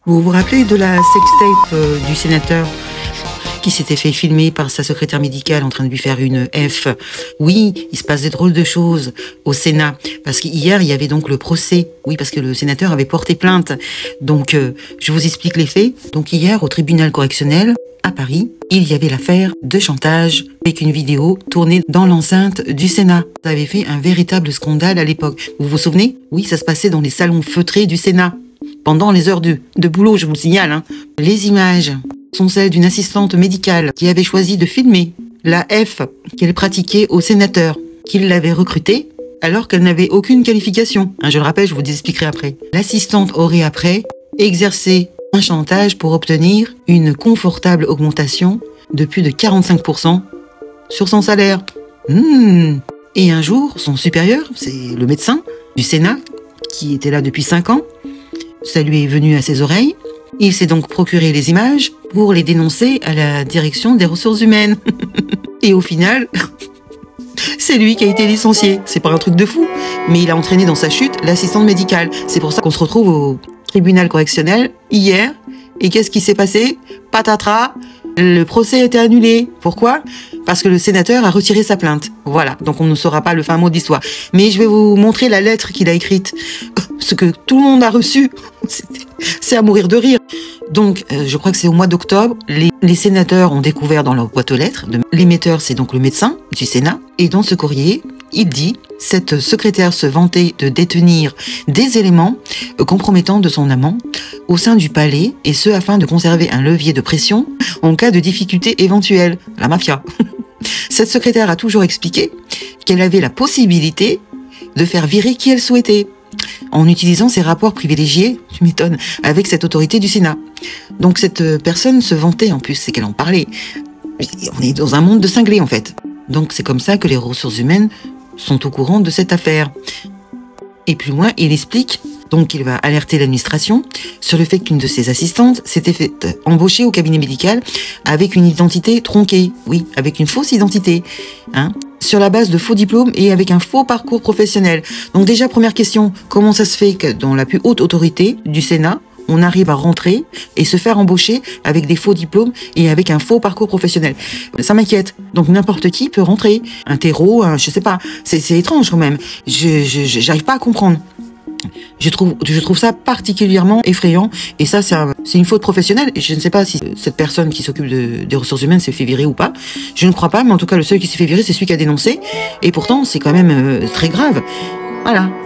Vous vous rappelez de la sextape du sénateur qui s'était fait filmer par sa secrétaire médicale en train de lui faire une F? Oui, il se passe des drôles de choses au Sénat. Parce qu'hier, il y avait donc le procès. Oui, parce que le sénateur avait porté plainte. Donc, je vous explique les faits. Donc hier, au tribunal correctionnel, à Paris, il y avait l'affaire de chantage avec une vidéo tournée dans l'enceinte du Sénat. Ça avait fait un véritable scandale à l'époque. Vous vous souvenez? Oui, ça se passait dans les salons feutrés du Sénat. Pendant les heures de boulot, je vous le signale. Hein. Les images sont celles d'une assistante médicale qui avait choisi de filmer la F qu'elle pratiquait au sénateur, qu'il l'avait recrutée alors qu'elle n'avait aucune qualification. Hein, je le rappelle, je vous expliquerai après. L'assistante aurait après exercé un chantage pour obtenir une confortable augmentation de plus de 45% sur son salaire. Et un jour, son supérieur, c'est le médecin du Sénat, qui était là depuis 5 ans, ça lui est venu à ses oreilles. Il s'est donc procuré les images pour les dénoncer à la direction des ressources humaines. Et au final, c'est lui qui a été licencié. C'est pas un truc de fou, mais il a entraîné dans sa chute l'assistante médicale. C'est pour ça qu'on se retrouve au tribunal correctionnel hier. Et qu'est-ce qui s'est passé? Patatras, le procès a été annulé. Pourquoi? Parce que le sénateur a retiré sa plainte. Voilà, donc on ne saura pas le fin mot de l'histoire. Mais je vais vous montrer la lettre qu'il a écrite. Ce que tout le monde a reçu, c'est à mourir de rire. Donc, je crois que c'est au mois d'octobre, les sénateurs ont découvert dans leur boîte aux lettres, l'émetteur c'est donc le médecin du Sénat, et dans ce courrier, il dit, cette secrétaire se vantait de détenir des éléments compromettants de son amant au sein du palais, et ce afin de conserver un levier de pression en cas de difficulté éventuelle, la mafia. Cette secrétaire a toujours expliqué qu'elle avait la possibilité de faire virer qui elle souhaitait, en utilisant ses rapports privilégiés, tu m'étonnes, avec cette autorité du Sénat. Donc cette personne se vantait en plus, c'est qu'elle en parlait. On est dans un monde de cinglés en fait. Donc c'est comme ça que les ressources humaines sont au courant de cette affaire. Et plus loin, il explique donc qu'il va alerter l'administration sur le fait qu'une de ses assistantes s'était fait embaucher au cabinet médical avec une identité tronquée. Oui, avec une fausse identité. Hein, sur la base de faux diplômes et avec un faux parcours professionnel. Donc déjà, première question, comment ça se fait que dans la plus haute autorité du Sénat, on arrive à rentrer et se faire embaucher avec des faux diplômes et avec un faux parcours professionnel? Ça m'inquiète. Donc n'importe qui peut rentrer. Un terreau, je sais pas. C'est étrange quand même. J'arrive pas à comprendre. Je trouve ça particulièrement effrayant, et ça c'est une faute professionnelle, et je ne sais pas si cette personne qui s'occupe des ressources humaines s'est fait virer ou pas. Je ne crois pas, mais en tout cas le seul qui s'est fait virer c'est celui qui a dénoncé, et pourtant c'est quand même très grave.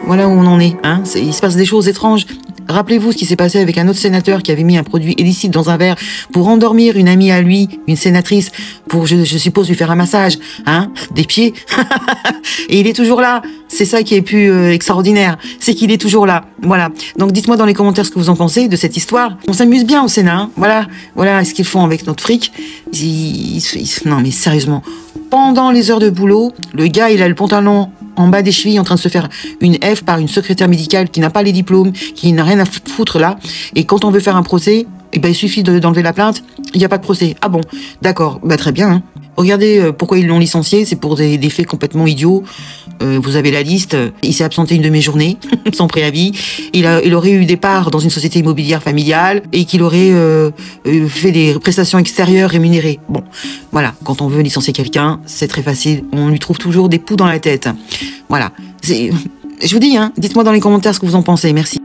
Voilà où on en est. Hein. Il se passe des choses étranges. Rappelez-vous ce qui s'est passé avec un autre sénateur qui avait mis un produit illicite dans un verre pour endormir une amie à lui, une sénatrice, pour, je suppose, lui faire un massage, hein, des pieds. Et il est toujours là. C'est ça qui est plus extraordinaire. C'est qu'il est toujours là. Voilà. Donc dites-moi dans les commentaires ce que vous en pensez de cette histoire. On s'amuse bien au Sénat. Hein. Voilà ce qu'ils font avec notre fric. Non mais sérieusement. Pendant les heures de boulot, le gars, il a le pantalon en bas des chevilles en train de se faire une F par une secrétaire médicale qui n'a pas les diplômes, qui n'a rien à foutre là. Et quand on veut faire un procès, eh ben, il suffit d'enlever la plainte, il n'y a pas de procès. Ah bon, d'accord, bah très bien. Hein. Regardez pourquoi ils l'ont licencié, c'est pour des faits complètement idiots. Vous avez la liste, il s'est absenté une de mes journées, sans préavis. Il aurait eu des parts dans une société immobilière familiale et qu'il aurait fait des prestations extérieures rémunérées. Bon, voilà, quand on veut licencier quelqu'un, c'est très facile, on lui trouve toujours des poux dans la tête. Voilà, je vous dis, hein, dites-moi dans les commentaires ce que vous en pensez, merci.